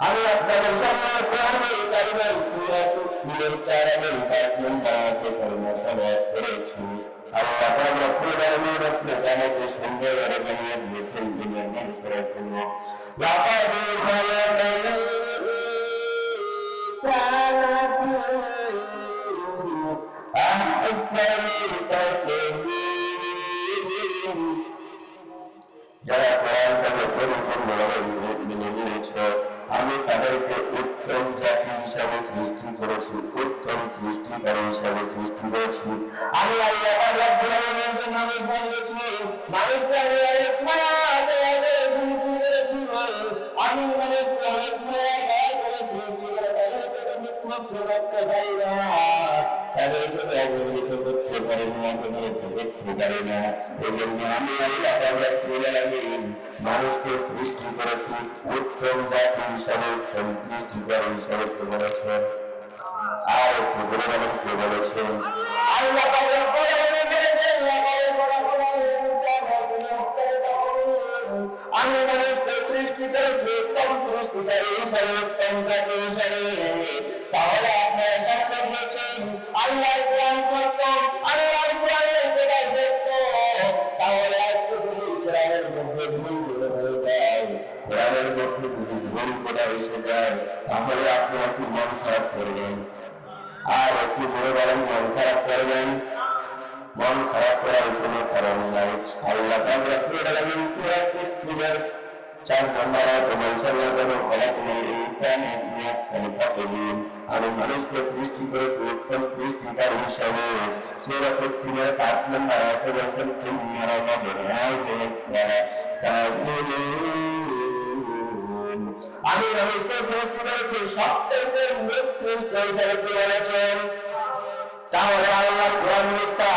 আমি আপনাদের সামনে কোরআনের কালিমার ফুলের চারাদের কাটলেন বানাতে কর্মসভা করেছি। আল্লাহ তাআলা কোরআনের রত্নে জানাতে সুন্দরভাবে বানিয়ে দিয়েছেন দুনিয়ার মানুষের জন্য। লাকাদ খালাকাল যারা কোরআনটাকে পরিপূর্ণভাবে মেনে নিয়েছ, আমি তাদেরকে উত্তম জাতি হিসাবে সৃষ্টি করেছি, উত্তম সৃষ্টিকারী হিসাবে সৃষ্টি করেছি। আমি আল্লাহ রাব্বুল আলামিনের জন্য আমি বলেছি, মানুষকে আমি অনেক মায়া করে সৃষ্টি করেছি, আমি মানুষকে অনেক মায়া করে সৃষ্টি করে তাদেরকে মুক্ত করতে পারি না, তাদেরকে অবহিত করতে পারি না, তাদেরকে দেখতে পারি না। এই জন্য আমি আল্লাহ রাব্বুল আলামিন মানুষকে সৃষ্টি করেছি উত্তম জাতি হিসাবে, উত্তম সৃষ্টিকারী হিসাবে বলেছেন। আর একটু বলে বলেন কে বলেছেন? আল্লাহ আমি মানুষকে সৃষ্টি করেছি উত্তম সৃষ্টিকারী হিসাবে, উত্তম জাতি হিসাবে। তাহলে আপনারা সাক্ষ্য দিয়েছেন আল্লাহর কোরআন সত্য, আল্লাহর কোরআনের কথা সত্য। তাহলে একটু কোরআনের মধ্যে ভুল হয়ে যায়, কোরআনের মধ্যে যদি ভুল কথা এসে যায়, তাহলে আপনারা কি মন খারাপ করবেন? আর একটু জোরে বলেন, মন খারাপ করবেন? মন খারাপ করার কোনো কারণ নাই। আল্লাহ তাআলা কোরআনের সূরা 4 নম্বর আয়াতে বলেছেন, আমি মানুষকে সৃষ্টি করেছি উত্তম সৃষ্টিকারী হিসাবে। সূরা 7 নম্বর আয়াতে বলেছেন, আমি মানুষকে সৃষ্টি করেছি সবথেকে নিকৃষ্ট হিসাবে বলেছেন। তাহলে আল্লাহ কোরআন মিথ্যা,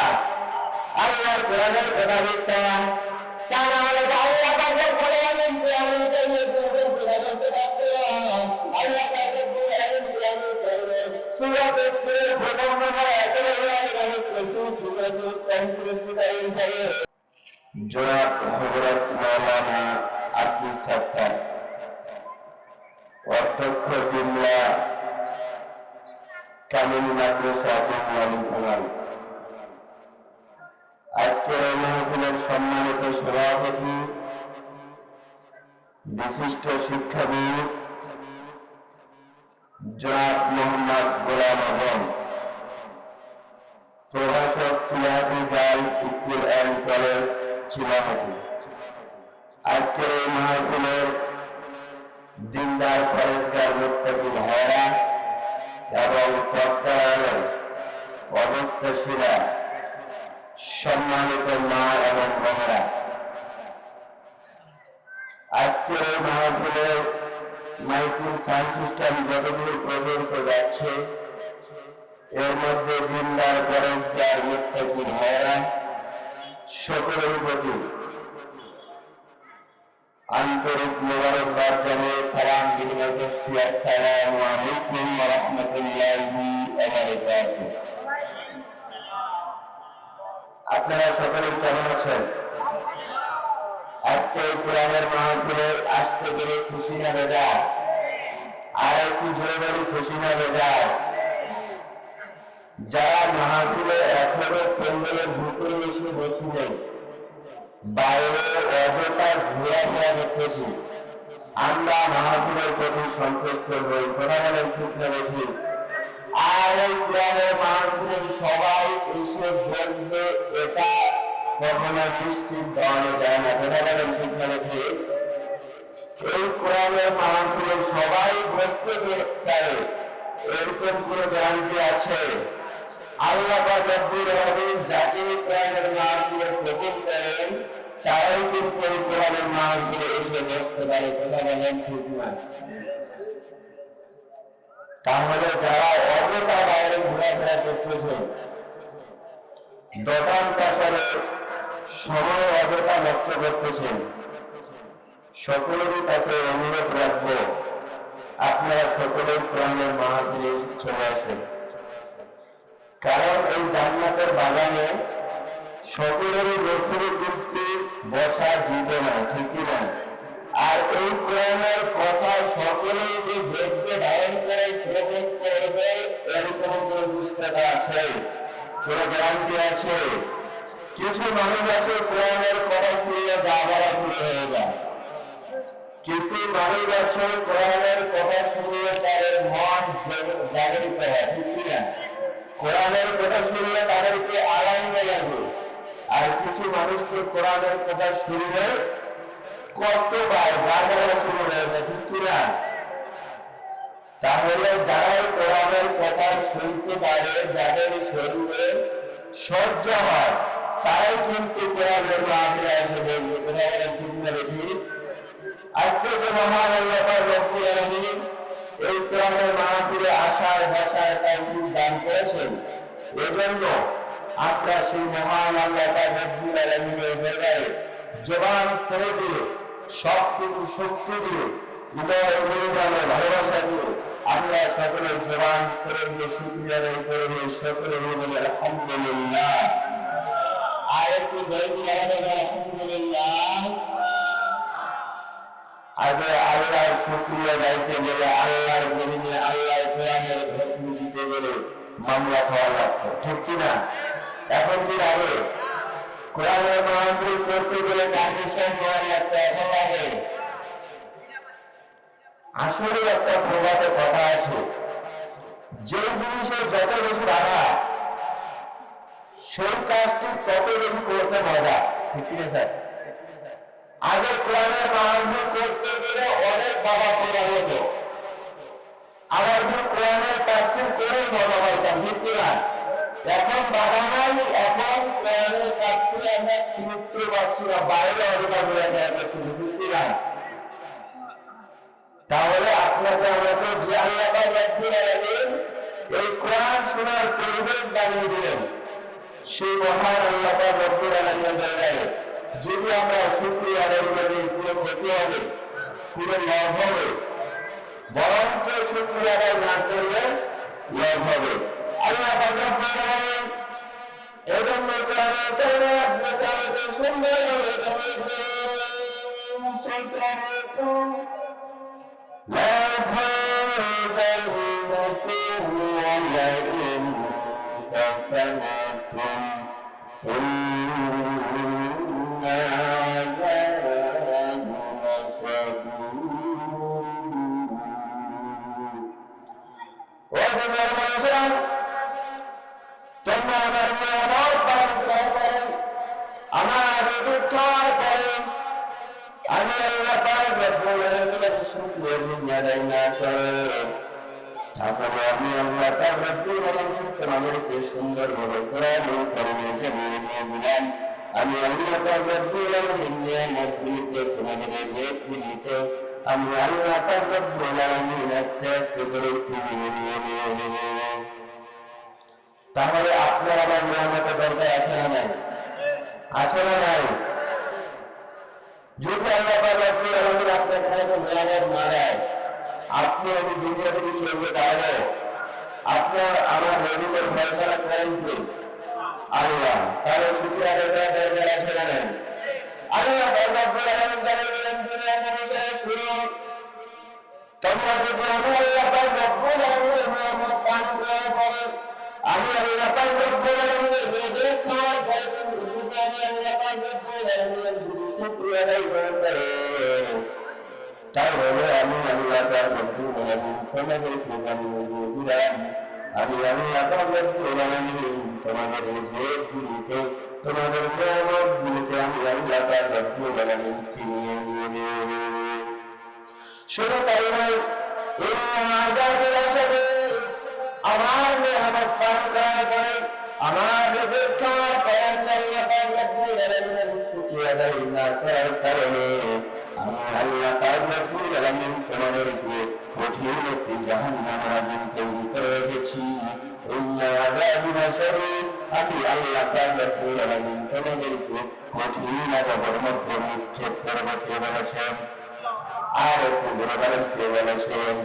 আল্লাহর কোরআনের কথা মিথ্যা? কেন আল্লাহ তাআলা কোরআনের সূরা 33 প্রথম নম্বর আয়াতে জনাব হযরত মাওলানা আব্দুল সাত্তার, অধ্যক্ষ জিল্লা কামিল মাদ্রাসা কুমার, আজকের এই মাহফিলের সম্মানিত সভাপতি, বিশিষ্ট শিক্ষাবিদ জনাব মোহাম্মদ গোলাম আজম, প্রভাষক Silahati girls school and college Chilahati, আজকের এই মাহফিলের দিনদার পরেশগার মুত্তাকি ভাইরা এবং পর্দার অবস্থাশীলা সম্মানিত মা এবং বোনেরা, আজকের এই মাহফিলের মাইকিং সাউন্ড সিস্টেম যতদূর পর্যন্ত যাচ্ছে, এর মধ্যে দিনদার পরেশগার মুত্তাকি ভাইরা সকলের প্রতি আন্তরিক মোবারকবাদ জানিয়ে সালাম বিনিময় করছি। আসসালামু আলাইকুম ওয়া রাহমাতুল্লাহি ওয়া বারাকাতুহু। আপনারা সকলে কেমন আছেন? আজকে কোরআনের মাহফিলে আসতে পেরে খুশি না বেজার? আর একটু জোরে বলি, খুশি না বেজার? যারা মাহফিলে এখনো প্যান্ডেলের ভিতরে এসে বসে নেই, বাইরে অযথা ঘোরাফেরা করতেছি, আমরা মাহফিলের প্রতি সন্তুষ্ট হই। কথা বলেন ঠিক না বেশি? আর এই কোরআনের মাহফিলে সবাই এসে বসবে, এটা কখনো নিশ্চিত দেওয়া যায় না। কথা বলেন ঠিক না বেশি? এই কোরআনের মাহফিলে সবাই বসতে পারে এরকম কোনো গ্যারান্টি আছে? আল্লাহ পাক রব্বুল আলামিন যাকে কোরআনের মাহফিলে প্রবেশ করেন, তারাই কিন্তু এই কোরআনের মাহফিলে এসে বসতে পারে। কথা বলেন ঠিক না? তাহলে যারা অযথা বাইরে ঘোরাফেরা করতেছেন, দোকান পাশারে সময় অযথা নষ্ট করতেছেন, সকলেরই কাছে অনুরোধ রাখবো, আপনারা সকলেই কোরআনের মাহফিলে চলে আসেন। কারণ এই জান্নাতের বাগানে সকলের গোসল করতে বসা যাবে না, ঠিক না? আর এই কোরআনের কথা সকলেই যে ধৈর্য ধারণ করে শ্রবণ করবে এরকম কোনো পুস্তক আছে, কোনো গ্যারান্টি আছে? কিছু মানুষ আছে কোরআনের কথা শুনলে গা ভরা শুরু হয়ে যায়, কিছু মানুষ আছে কোরআনের কথা শুনলে তাদের মন জাগরিত হয়, ঠিক না? কোরআনের কথা শুনলে তাদেরকে আনন্দ লাগে। আর কিছু মানুষকে কোরআনের কথা শুনলে কষ্ট পায়, গা ভরা শুরু হয়ে যায়, ঠিক না? তাহলে যারাই কোরআনের কথা শুনতে পারে, যাদের শরীরে সহ্য হয়, তারাই কিন্তু কোরআনের মাহফিলে এসে বলবে, কথা বলেন ঠিক না ঠিক? আজকে যে মহান আল্লাহ রব্বুল আলামিন এই কোরআনের মাহফিলে আসার বসার তৌফিক দান করেছেন, এজন্য আমরা সেই মহান আল্লাহ রব্বুল আলামিনের দরবারে জবান ছেড়ে দিয়ে সবটুকু শক্তি দিয়ে হৃদয় অনুদানে ভালোবাসা দিয়ে আমরা সকলের জবান ছেড়ে দিয়ে শুকরিয়া আদায় করে দিয়ে সকলে বলি আলহামদুলিল্লাহ। আর একটু জয় দিয়ে আলহামদুলিল্লাহ। আগে আল্লাহর শুকরিয়া গাইতে গেলে, আল্লাহর জমিনে আল্লাহর কোরআনের হুকুম দিতে গেলে মামলা খাওয়া লাগতো, ঠিক কিনা? এখন কি লাগে? কোরআনের মাহফিল করতে গেলে কন্ডিশন নেওয়া লাগতো, এখন লাগে? আসলে একটা প্রবাদে কথা আছে, যে জিনিসের যত বেশি বাধা সেই কাজটি তত বেশি করতে মজা, ঠিক কিনা স্যার? আগে কোরআনের মাহফিল করতে গেলে অনেক বাধা পড়া হতো, আবার কোরআনের তাফসীর করে মজা পাইতাম, ঠিক কিনা? এখন বাধা নাই, এখন কোরআনের তাফসীরে আমরা শুনতে পাচ্ছি না, বাইরে অধিকার হয়ে যায়, ঠিক কিনা? তাহলে আপনাকে আমাকে যে আল্লাহ রব্বুল আলামিন এই কোরআন শোনার পরিবেশ বানিয়ে দিলেন, সেই মহান আল্লাহ রব্বুল আলামিনের দরবারে যদি আমরা শুকরিয়া আদায় করি, পুরো ক্ষতি হবে, পুরো লাভ হবে, বরঞ্চ শুকরিয়া আদায় না করলে লাভ হবে। আল্লাহ রব্বুল আলামিন এজন্য কোরআনের দরবারে আপনাকে সুন্দরভাবে لا تنبئنكم ولئن كفرتم إن عذاب لشديد আমি আল্লাহ পাক রব্বুল আলামিনের শুকরিয়া আদায় না করে তাহলে আমি আল্লাহ পাক রব্বুল আলামিন তোমাদেরকে সুন্দরভাবে কোরআনুল কারীমে জানিয়ে দিয়ে দিলাম। আমি আল্লাহ পাক রব্বুল আলামিন নিয়ামতগুলিতে তোমাদের রিজিকগুলিতে আমি আল্লাহ পাক রব্বুল আলামিন আস্তে আস্তে করে ফিরিয়ে নিয়ে নেব। তাহলে আপনার আমার নিয়ামতের দরকার আছে না নাই? আছে না নাই? যদি আল্লাহ পাক রব্বুল আলামিন আপনাকে নিয়ামত না দেয়, আপনি আমি দুনিয়া থেকে চলতে পারবো? আপনার আমার রিজিকের ফয়সালা করেন কে? আল্লাহ। তাহলে শুকরিয়া আদায় করার দরকার আছে না নাই? আল্লাহ পাক রব্বুল আলামিন জানিয়ে দিলেন দুনিয়া মানুষের শুরু, তোমরা যদি আমি আল্লাহ পাক রব্বুল আলামিনের নিয়ামত পান করার পরে আমি আল্লাহ পাক রব্বুল আলামিনের রিজিক খাওয়ার পরে যদি আমি আল্লাহ পাক রব্বুল আলামিনের শুকরিয়া আদায় করতে তাহলে আমি আল্লাহ পাক রব্বুল আলামিন তোমাদেরকে জানিয়ে দিয়ে দিলাম, আমি আল্লাহ পাক রব্বুল আলামিন তোমাদের রিজিকগুলিতে তোমাদের নিয়ামতগুলিতে আমি আল্লাহ পাক রব্বুল আলামিন ফিরিয়ে দিয়ে দেব। শুধু তাই নয়, আমার নিয়ামত পান করার পরে আমার রিজিক খাওয়ার পরে আল্লাহ পাক রব্বুল আলামিনের শুকরিয়া আদায় না করার কারণে আমি আল্লাহ পাক রব্বুল আলামিন তোমাদেরকে কঠিন একটি জাহান্নামের আগুন তৈরি করে রেখেছি। আমি আল্লাহ পাক রব্বুল আলামিন তোমাদেরকে কঠিন আযাবের মধ্যে নিক্ষেপ করব কে বলেছেন? আর একটু জোরে বলেন কে বলেছেন?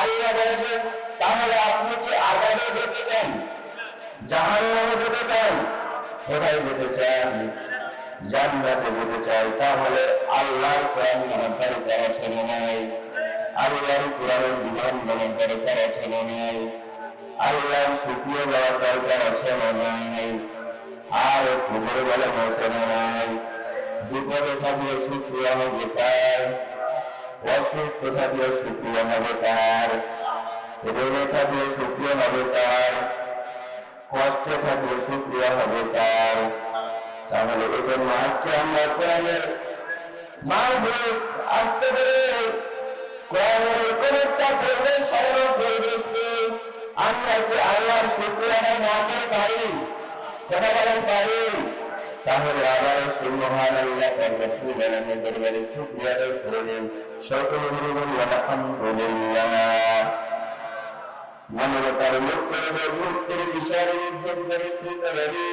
আল্লাহ বলেছেন। তাহলে আপনি কি আযাবে যেতে চান? জাহান্নামে যেতে চান? কোথায় যেতে চান? জান্নাতে যেতে চাই। তাহলে আল্লাহর কোরআন মানার দরকার আছে না নাই? আল্লাহর কোরআনের বিধান মানার দরকার আছে না নাই? আল্লাহর শুকরিয়া দেওয়ার দরকার আছে না নাই? আর একটু জোরে বলেন আছে না নাই? বিপদে থাকলে শুকরিয়া হবে কার? অসুস্থ থাকলে শুকরিয়া হবে কার? রোগে থাকলে শুকরিয়া হবে কার? কষ্টে থাকলে শুকরিয়া হবে কার? তাহলে এই জন্য আজকে আমরা কোরআনের মাহফিল আসতে পেরে কোরআনের কোরআনটা পড়লে স্মরণ করে দিচ্ছি। আমরা কি আল্লাহর শুকরিয়া না করতে পারি? কথা বলেন পারি? তাহলে আবার সুবহানাল্লাহ রাব্বুল আলামিনের দরবারে শুকরিয়া আদায় করে দিন। সকলে বলুন আলহামদুলিল্লাহ। মানবতার মুক্তির বিষয়ের ইজ্জত করে কি করি?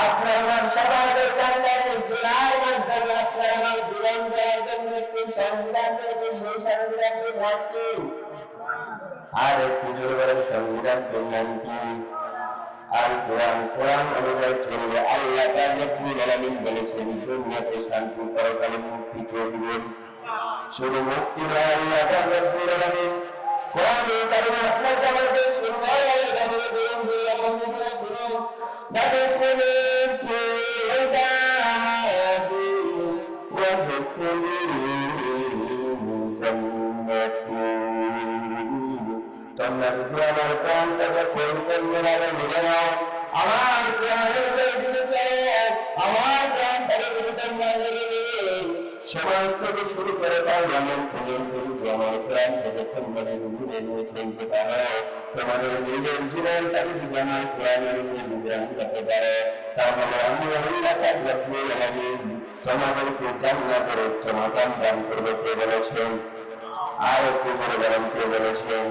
আপনার আমার সমাজের কান্ডারে গুনার মাধ্যমে আপনার আমার জীবন দেওয়ার জন্য একটি সংবিধান রয়েছে, সেই সংবিধানটি ঘাটতি। আর একটু জোরে বলেন সংবিধানটির নাম কি? আল কোরআন। কোরআন অনুযায়ী চললে আল্লাহ রাব্বুল আলামিন বলেছেন দুনিয়াতে শান্তি, পরকালে মুক্তি করে দিবেন। শুধু মুক্তি নয়, আল্লাহ রাব্বুল আলামিন কোরআনের কারণে আপনাকে আমাদের সুন্দর আল্লাহ তোমরা যদি আমার প্রাণটাকে পরিপূর্ণভাবে মিলে নাও, আমার প্রাণের দিতে চাও, আমার প্রাণটাকে যদি তোমরা মিলে নিলে সমাজ থেকে শুরু করে পার্লামেন্ট পর্যন্ত যদি আমার প্রাণ থেকে তোমরা ঘুরে নিয়ে চলতে পারো, তোমাদের নিজের জীবনটাকে যদি আমার প্রাণের উপরে নিগ্রাম করতে পারো, তাহলে আমি আল্লাহ রাব্বুল আলামিন তোমাদেরকে জান্নাতের উচ্চ মাকাম দান করবে। কে বলেছেন? আর একটু জোরে বলেন কে বলেছেন?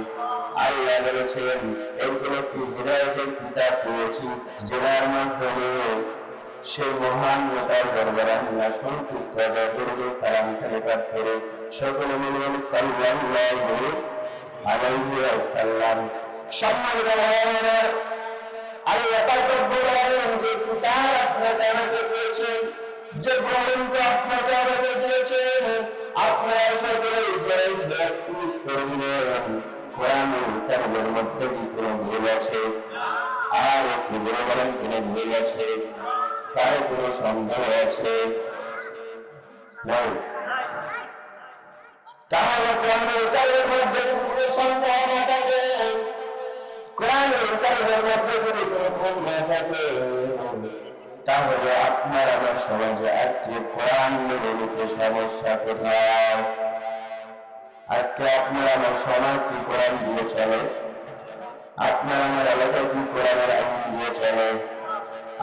আল্লাহ বলেছেন এরকম একটি হিদায়াতের কিতাব পেয়েছি যেটার মাধ্যমে সেই মহান নেতার দরবারে আল্লাহ সংক্ষিপ্ত দরুদ সালাম পাঠ করে সকলে মিলবেন সাল্লাল্লাহু আলাইহি ওয়াসাল্লাম। সম্মানিত আল্লাহ পাক রব্বুল আলামিন যে কিতাব আপনাকে আমাকে দিয়েছেন, যে গ্রন্থ আপনাকে আমাকে দিয়েছেন, আপনারা সকলে জায়েজ করে দিলেন। কোরআনুল কারীমের মধ্যে কি কোনো ভুল আছে? আর একটু বলে বলেন কোনো ভুল আছে? তার কোনো সন্দেহ আছে? নাই। তাহলে কোরআনুল কারীমের মধ্যে যদি কোনো সন্দেহ না থাকে, কোরআনুল কারীমের মধ্যে যদি কোনো ভুল না থাকে, তাহলে আপনার আমার সমাজে আজকে কোরআন মেনে নিতে সমস্যা কোথায়? আজকে আপনার আমার সমাজ কি কোরআন দিয়ে চলে? আপনার আমার এলাকায় কি কোরআনের আইন দিয়ে চলে?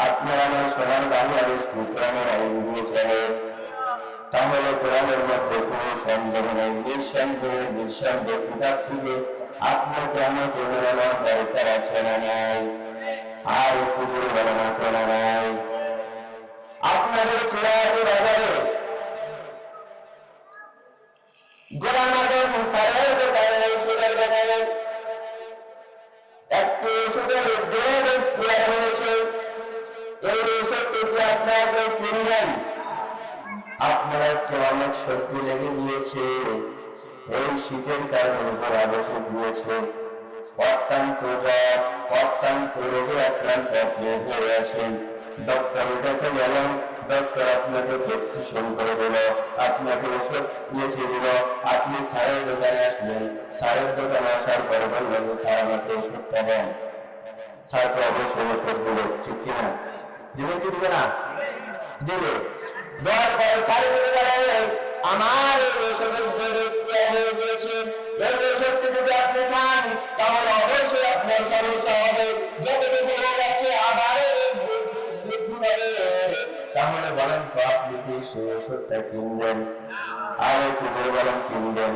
আপনার আমার সমাজ বাংলাদেশ কি কোরআনের আইন দিয়ে চলে? তাহলে কোরআনের মধ্যে কোনো সন্দেহ নেই। নিঃসন্দেহ কিতাব থেকে আপনাকে আমাকে মেলানোর দরকার আছে না নাই? আর একটু জোরে বলেন আছে না নাই? আপনাদের চূড়ান্ত বাজারে গোলাম আজম স্যারের দোকানে ওষুধের দোকানে একটি ওষুধের ডোজ দেওয়া হয়েছে। এই ওষুধটি কি আপনাকে কিনবেন? আপনার আজকে অনেক সর্দি লেগে গিয়েছে, এই শীতের কারণে উপর আবশ্যক দিয়েছে, অত্যন্ত জ্বর, অত্যন্ত রোগে আক্রান্ত আপনি হয়ে আছেন। ডক্টরের কাছে গেলেন, ডক্টর আপনাকে প্রেসক্রিপশন করে দিল, আপনাকে ওষুধ লিখে দিল। আপনি স্যারের দোকানে আসলেন, স্যারের দোকানে আসার পরে বললেন স্যার আমাকে ওষুধটা দেন। স্যার তো অবশ্যই ওষুধ দিল, ঠিক কিনা? দিবে কি দিবে না? দিবে। দেওয়ার পরে স্যারের দোকানে আমার এই ওষুধের হয়ে গিয়েছে, এই ওষুধটি যদি আপনি খান তাহলে অবশ্যই আপনার সমস্যা হবে, যতটুকু রোগ আছে আবার বৃদ্ধি পাবে। তাহলে বলেন তো আপনি কি সেই ওষুধটা কিনবেন? আর একটু ধরে বলেন কিনবেন?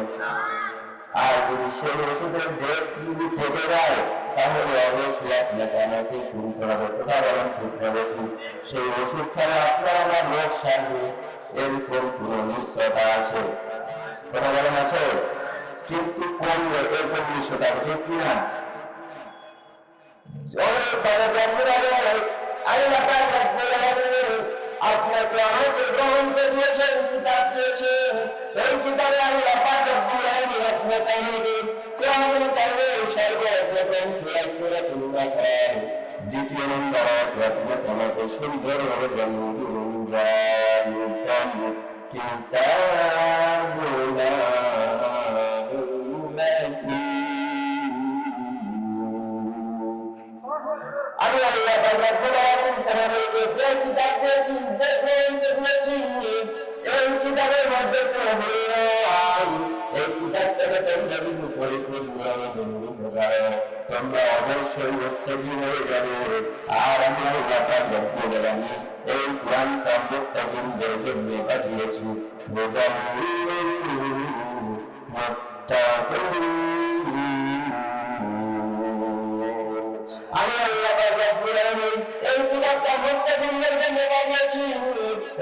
আর যদি সেই ওষুধের ডেট যদি থেকে যায় তাহলে অবশ্যই আপনাকে আমাকে কিনতে হবে। কথা বলেন ঠিক হবে? সেই ওষুধ খেলে আপনার আমার রোগ সারবে, এরকম কোন নিশ্চয়তা আছে? কথা বলেন আছে? কিন্তু কমবে এরকম নিশ্চয়তা, ঠিক কিনা? আল্লাহ পাক রব্বুল আলামিন আপনাকে আমাকে গ্রহণ করে দিয়েছেন, কিতাব দিয়েছেন। এই কিতাবে আল্লাহ পাক রব্বুল আলামিন আপনাকে আমাকে কোরআনুল কারীমের সর্বপ্রথম সূরাতুল বাকারার 2 নম্বর আয়াতে আপনাকে আমাকে সুন্দরভাবে জানিয়ে দিলেন, যালিকাল কিতাবু লা আমি আল্লাহ পাক রব্বুল আলামিন তোমাদেরকে যে কিতাব দিয়েছি, যে গ্রন্থ দিয়েছি, এই কিতাবের মধ্যে কোনো ভুল নাই। এই কিতাবটাকে তোমরা যদি পরিপূর্ণভাবে গ্রহণ করো, তোমরা অবশ্যই মুত্তাকি হয়ে যাবে। আর আমি আল্লাহ পাক রব্বুল আলামিন এই কোরআনটা মুত্তাকিদের জন্য পাঠিয়েছি, হুদাল লিল মুত্তাকিন। আমি আল্লাহ পাক রব্বুল আলামিন এই কিতাবটা মুত্তাকিদের জন্য পাঠিয়েছি।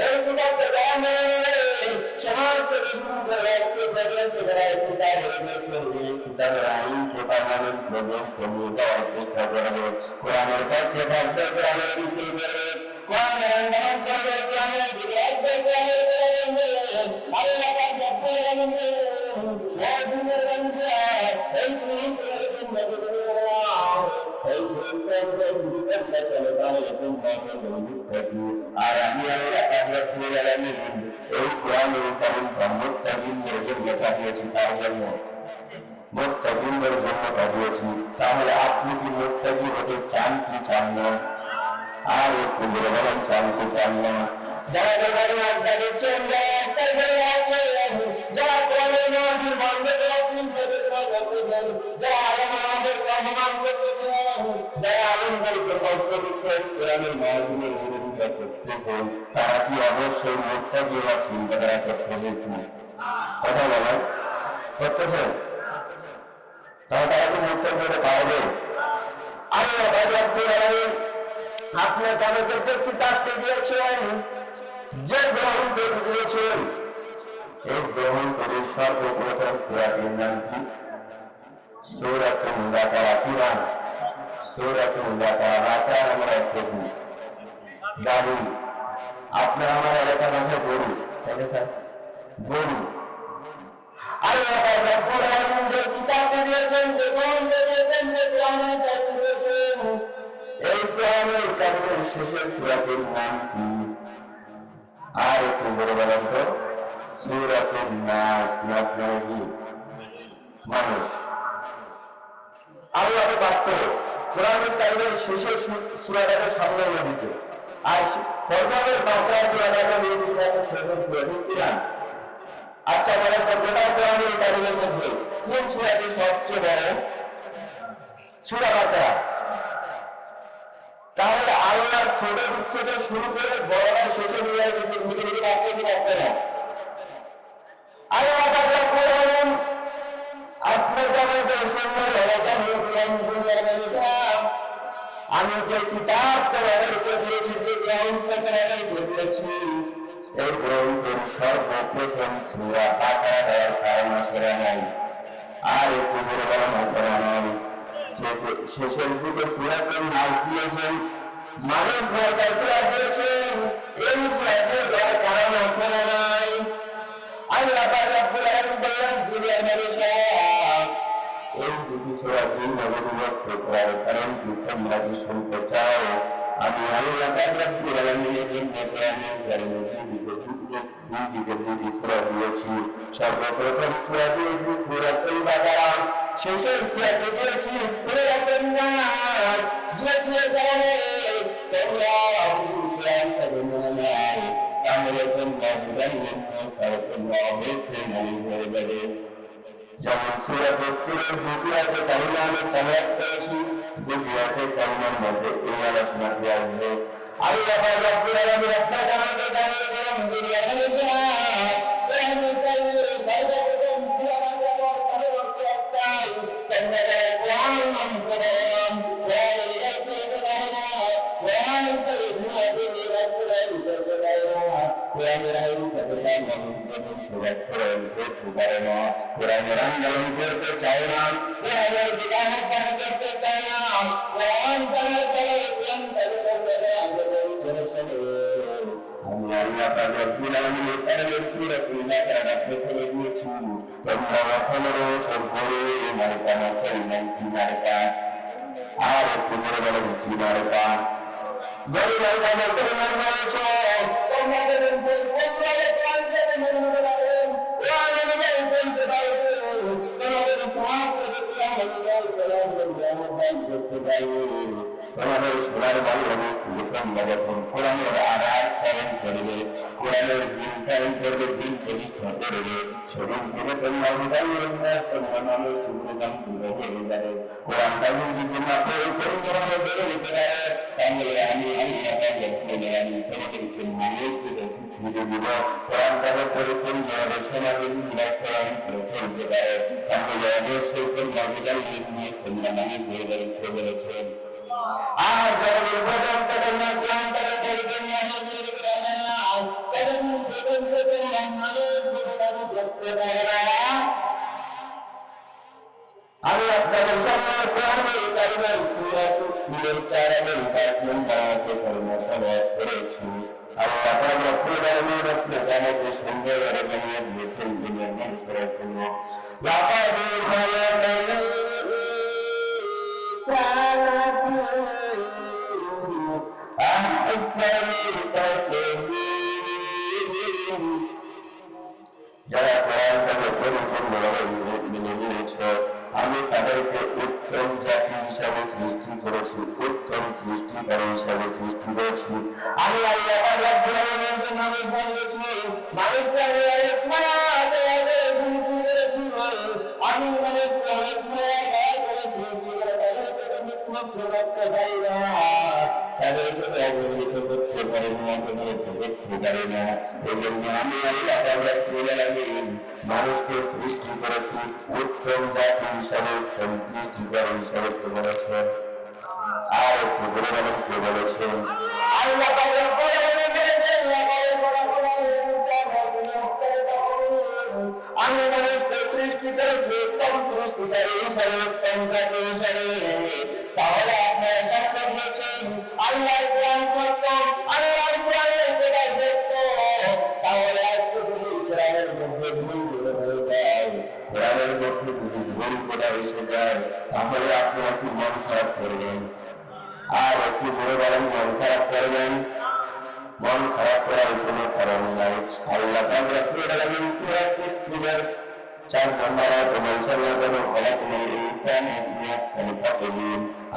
এই কিতাবটা যারা মেনে নেবে, সমস্ত কিছু করে একটু পর্যন্ত যারা কিতাবের আইনকে পালন করবে, কবুতার চেষ্টা করবে, কোরআনের পক্ষে থাকবে, কোরআনের দিকে করবে, কোরআনের আন্দোলন করবে, কোরআনের দিকে একবার কোরআনের আল্লাহ পাক রব্বুল আলামিন আর আমি আল্লাহ পাক রব্বুল আলামিন এই কোরআনুল কারীমটা মুত্তাকিনদের জন্য পাঠিয়েছি, তার জন্য মুত্তাকিনদের জন্য পাঠিয়েছি। তাহলে আপনি কি মুত্তাকি হতে চান কি চান না? আর একটু বলে বলেন, চান কি চান না? যারা কোরআনের আজ্ঞা দিচ্ছেন, যারা একটা করে আছেন, যারা কোরআনের নবীর বন্ধকে আপনি করতেছেন, যারা আমাদের সম্মান করতেছেন, যারা আলমদেরকে কষ্ট দিচ্ছেন, কোরআনের মাহফিলের বিরোধিতা করতেছেন, তারা কি অবশ্যই মুত্তাকি হওয়ার চিন্তাধারা করতেছে কি? কথা বলেন, করতেছেন? তাহলে তারা কি মুত্তাকি হতে পারবে? আল্লাহ পাক রব্বুল আলামিন আপনাকে আমাকে যে কিতাবটি দিয়েছেন, যে গ্রন্থটি দিয়েছেন, এই গ্রন্থটির সর্বপ্রথম সূরাটির নাম কি? সূরাতুল বাকারা। কি নাম? সূরাতুল বাকারা। বাকারা আমরা একটু গাড়ি, আপনার আমার এলাকার ভাষায় গরু, তাই না স্যার? গরু। আল্লাহ পাক রব্বুল আলামিন যে কিতাবটি দিয়েছেন, যে গ্রন্থ দিয়েছেন, যে কোরআনুল কারীম দিয়েছেন, এই কোরআনুল কারীমের শেষের সূরাটির নাম কি? আর একটু বলে বলেন তো। সূরাতুন নাস। নাস মানে কি? মানুষ। আল্লাহ পাক কোরআনুল কারীমের শেষের সূরাটাকে সামনে এনে দিত, আর প্রথমের বাকারা সূরাটাকে নিয়ে দিতে শেষের সূরাটি কি নাম? আচ্ছা বলেন তো, গোটা কোরআনুল কারীমের মধ্যে কোন সূরাটি সবচেয়ে বড়? সূরা বাকারা। তাহলে আল্লাহর ছোট দিক থেকে শুরু করে বড়রা শেষে নিয়ে রাখতে কি রাখতে না? আল্লাহ পাক রব্বুল আলামিন আপনাকে আমাকে সুন্দর আমি যে কিতাব তোমাদেরকে দিয়েছি, যে গ্রন্থ তোমাদেরকে দিয়েছি, এই গ্রন্থের সর্বপ্রথম সূরা বাকারা দেওয়ার কারণ আসলে নাই। আর একটু বড় বড় মাত্রা নাই। শেষের দিকে সূরাতুন নাস দিয়েছেন, মানুষ ভয়টা সূরা দিয়েছেন, এই সূরাটির দেওয়ার কারণ আসলে নাই। আল্লাহ পাক রব্বুল আলামিন বললেন, দুনিয়ার মানুষেরা এই দুটি সূরা দুই ভাগে বিভক্ত করার কারণ কি? তোমরা কি শুনতে চাও? আমি আল্লাহ পাক রব্বুল আলামিনের জন্য কোরআনুল কারীমের দুই দিকে দুটি সূরা দিয়েছি। সর্বপ্রথম সূরা দিয়েছি সূরাতুল বাকারা, শেষের সূরাটি দিয়েছি সূরাতুন নাস। দিয়েছি কারণে তোমরা কোরআনটাকে মেনে নাও, তাহলে তোমরা বুঝাইলেন তোমরা অবশ্যই মালিক হয়ে যাবে। যেমন সূরা বত্রিশের দুটি আয়াতে কালিমা আমি তালাক করেছি, দুটি আয়াতে কালিমার মধ্যে এই আলোচনাটি আসবে। আল্লাহ পাক রব্বুল আলামিন আপনাকে আমাকে জানিয়ে দিলেন, দুনিয়ার মানুষেরা কোরআনুল কারীমের সর্বপ্রথম সূরা বাকারার পরবর্তী একটাই, তোমরা কোরআন নাম করুন, কোরআনের একটি কোরআন, কোরআনুল কারীম কোরআনের আইন কতটা মানুষ প্রভাব করতে পারে না, কোরআনের আন্দোলন করতে চায় না, কোরআনের বিধান পালন করতে চায় না, কোরআন তাদের কোরআন আমি আল্লাহ পাক রব্বুল আলামিনের কারণে পুরো দুনিয়াটা করে দিয়েছি। তোমরা এখনো রয়েছে ঘরে মার্কা মুসলমান কি মার্কা, আর একটু করে বলো কি মার্কা, যদি মার্কা মুসলমান রয়েছে তোমাদের তোমাদের সোনার বাড়ি যখন কোরআনের আঘাত পালন করবে, কোরআনের দিন পালন করবে, দিন প্রতিষ্ঠা করবে, সেদিন থেকে তোমরা মানুষ সুবিধান হয়ে যাবে। কোরআন তাদের যদি না করে বেড়ে যেতে পারে, তাহলে আমি তোমাদেরকে মানুষকে বুঝে দিব। কোরআন তাদের পরিপূর্ণ সমাজে নিজেরা কোরআন করে চলতে পারে, তাহলে অবশ্যই তোমরা বিদায় নিয়ে তোমরা মানুষ হয়ে যাবে বলেছেন। আর যাদের ভোজন তাদের না কোরআন তাদের পরিপূর্ণ আমি আপনাদের সামনে কোরআনের কালিমার সুরের 4 এবং 5 নম্বর আয়াতে পরিণত করেছি। আল্লাহ পাক রব্বুল আলামিন আপনাদেরকে সুন্দরভাবে জানিয়ে দিয়েছেন দুনিয়ার মানুষের জন্য লাকাদ খালাকাল যারা কোরআনটাকে পরিপূর্ণভাবে মেনে নিয়েছে, আমি তাদেরকে উত্তম জাতি হিসাবে সৃষ্টি করেছি, উত্তম সৃষ্টিকারী হিসাবে সৃষ্টি করেছি। আমি আল্লাহ পাক রব্বুল আলামিনের নামে বলেছি, মানুষকে আমি অনেক মায়া সৃষ্টি করেছি, আমি মানুষকে অনেক মায়া করে সৃষ্টি করে তাদেরকে মুক্ত করতে পারি না, তাদেরকে অবহিত করতে পারি না, তাদেরকে দেখতে পারি না। এই জন্য আমি আল্লাহ পাক রব্বুল আলামিন মানুষকে সৃষ্টি করেছি উত্তম জাতি হিসাবে, উত্তম সৃষ্টিকারী হিসাবে বলেছেন। আর একটু বলে বলেছেন আল্লাহ পাক রব্বুল আলামিন বলেছেন, আমি মানুষকে সৃষ্টি করেছি উত্তম সৃষ্টিকারী হিসাবে, উত্তম জাতি হিসাবে। তাহলে আপনারা সাক্ষ্য দিয়েছেন আল্লাহর কোরআন সত্য, আল্লাহর কোরআনের কথা সত্য। তাহলে একটু কোরআনের মধ্যে ভুল হয়ে যায়, কোরআনের মধ্যে যদি ভুল কথা এসে যায়, তাহলে আপনারা কি মন খারাপ করবেন? আর একটু জোরে বলেন, মন খারাপ করবেন? মন খারাপ করার কোনো কারণ নাই। আল্লাহ পাক রব্বুল আলামিন সূরা ইসরার 4 নম্বর আয়াতে বলেছেন,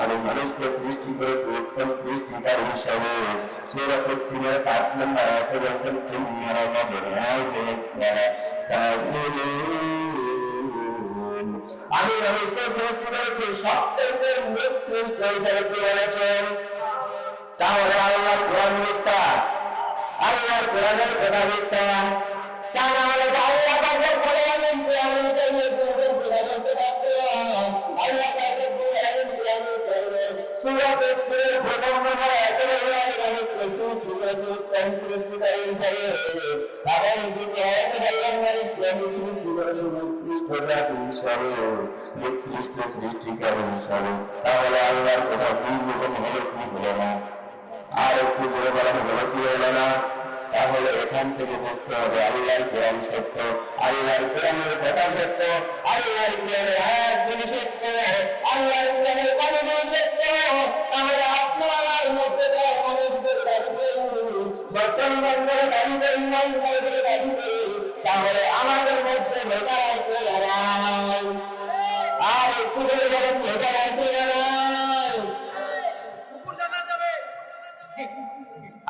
আমি মানুষকে সৃষ্টি করেছি উত্তম সৃষ্টিকারী হিসাবে। সূরা ইসরার 7 নম্বর আয়াতে বলেছেন, আমি মানুষকে সৃষ্টি করেছি সবথেকে নিকৃষ্ট হিসাবে বলেছেন। তাহলে আল্লাহ কোরআন মিথ্যা, আল্লাহর কোরআনের কথা মিথ্যা, তা না হলে আল্লাহ পাকের কোরআনের কোরআনকে নিয়ে বলতে পারতেন। আল্লাহ পাকের কোরআনের সূরা ইসরার প্রথম নম্বর আয়াতে নিকৃষ্ট সৃষ্টিকারী হিসাবে। তাহলে আল্লাহর কথা দুই রকম হলো কি হলো না? আর একটু জোরে বলা হলো কি হলো না? তাহলে এখান থেকে বুঝতে হবে আল্লাহর কোরআন সত্য, আল্লাহর কোরআনের কথা সত্য, আল্লাহর কোরআনের আয়াতগুলি সত্য, আল্লাহর কোরআনের কথাগুলি সত্য। তাহলে আপনার মধ্যে যারা মানুষদের দাবি বর্তমান দাবি করে ইমান দাবি করে, তাহলে আমাদের মধ্যে ভেজা আছে লড়াই। আর একটু করে বলেন ভেজা আছে লড়াই।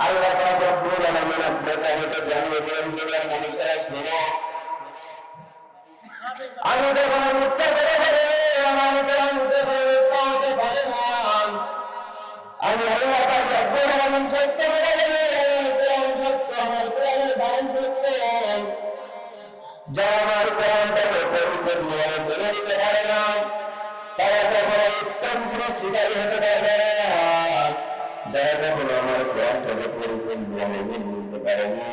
আল্লাহ পাক রব্বুল আলামিন আপনাদেরকে জানিয়ে দিলেন দুনিয়ার মানুষেরা শোনো, আমি যখন মিথ্যা করে বলি, আমি যখন মিথ্যা করে হতে পারে না। আমি আল্লাহ পাক রব্বুল আলামিন সত্য করে বলি, কোরআন সত্য, আমার কোরআনের বাণী সত্য। যারা আমার কোরআনটাকে পরিপূর্ণ মেনে নিতে পারে না, তারা কখনো উত্তম সৃষ্টিকারী হতে পারবে না। যারা কখনো আমার কোরআনটাকে পরিপূর্ণ মেনে নিতে পারেনি,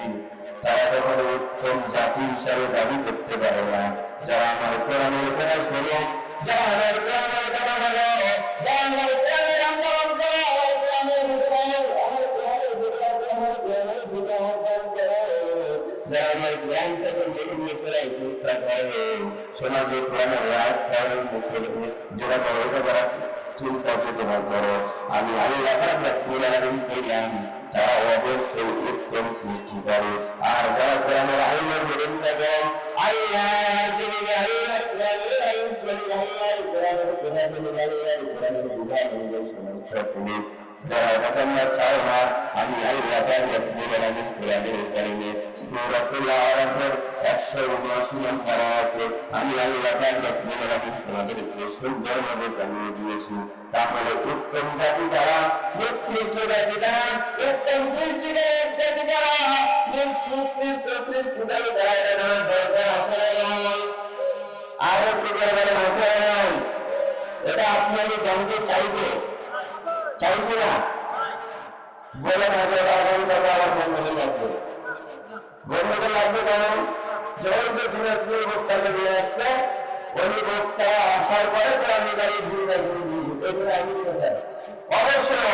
তারা কখনো উত্তম জাতি হিসাবে দাবি করতে পারে না। যারা আমার কোরআনের কথা শোনে, যারা আমার কোরআনের কথা বলে, যারা আমার কোরআনের আন্দোলন করে, আমার কোরআনের যারা আমার কোরআনটাকে মেনে ফেরাই চেষ্টা করে, সমাজে কোরআনের রাত করার মুখে যেটা করো এটা করা চিন্তা চেতনা করো, আমি আল্লাহ পেলাম তারা অবশ্যই উত্তম সৃষ্টি করে। আর যারা কোরআনের আইনের বিরোধিতা করে, যারা ঘটনা চায় না, আমি আল্লাহ কোরআনের কারিমে সূরাতুল আরাফের 179 নম্বর আয়াতে আমি আল্লাহ তোমাদেরকে সুন্দরভাবে জানিয়ে দিয়েছি। তাহলে উত্তম জাতি দ্বারা, উৎকৃষ্ট জাতি দ্বারা, উত্তম সৃষ্টিকারের জাতি দ্বারা, উৎকৃষ্ট সৃষ্টিকারী দ্বারা এটা দরকার আসলে নয়, আর একটু দরকার মাথায় নয়। এটা আপনাকে জানতে চাইবে না বলে মনে লাগবে। গণ্যতা লাগবে কারণ যখন যে দিনাজপুর বক্তাকে নিয়ে আসছে, ওই বক্তা আসার পরে আমি গাড়ি ঘুরে এগুলো আমি অবশ্যই